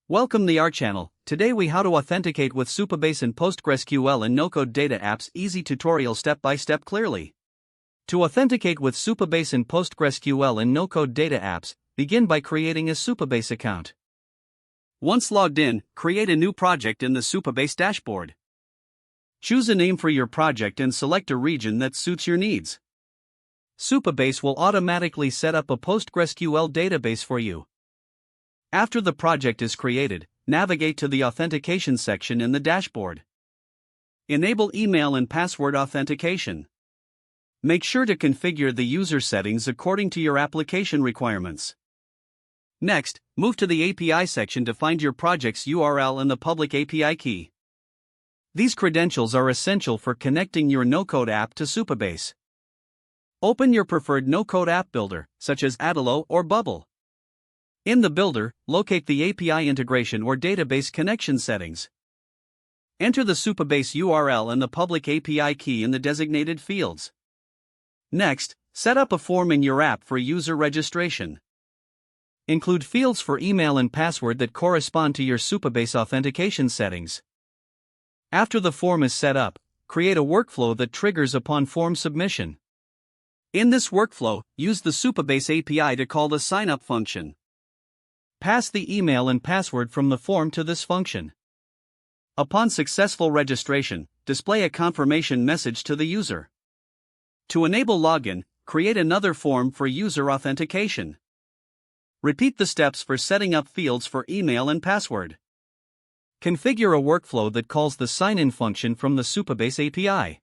Welcome to our channel. Today we how to authenticate with Supabase and PostgreSQL in Nocode data apps. Easy tutorial step by step clearly. To authenticate with Supabase and PostgreSQL in Nocode data apps, begin by creating a Supabase account. Once logged in, create a new project in the Supabase dashboard. Choose a name for your project and select a region that suits your needs. Supabase will automatically set up a PostgreSQL database for you. After the project is created, navigate to the authentication section in the dashboard. Enable email and password authentication. Make sure to configure the user settings according to your application requirements. Next, move to the API section to find your project's URL and the public API key. These credentials are essential for connecting your Nocode app to Supabase. Open your preferred Nocode app builder, such as Adalo or Bubble. In the builder, locate the API integration or database connection settings. Enter the Supabase URL and the public API key in the designated fields. Next, set up a form in your app for user registration. Include fields for email and password that correspond to your Supabase authentication settings. After the form is set up, create a workflow that triggers upon form submission. In this workflow, use the Supabase API to call the sign-up function. Pass the email and password from the form to this function. Upon successful registration, display a confirmation message to the user. To enable login, create another form for user authentication. Repeat the steps for setting up fields for email and password. Configure a workflow that calls the sign-in function from the Supabase API.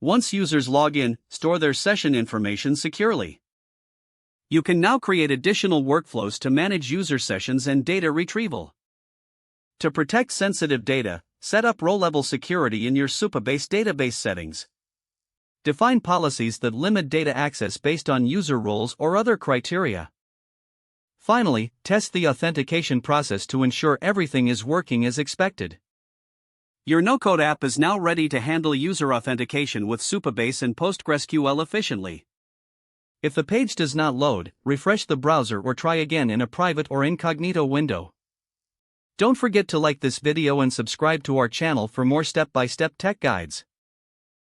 Once users log in, store their session information securely. You can now create additional workflows to manage user sessions and data retrieval. To protect sensitive data, set up row-level security in your Supabase database settings. Define policies that limit data access based on user roles or other criteria. Finally, test the authentication process to ensure everything is working as expected. Your Nocode app is now ready to handle user authentication with Supabase and PostgreSQL efficiently. If the page does not load, refresh the browser or try again in a private or incognito window. Don't forget to like this video and subscribe to our channel for more step-by-step tech guides.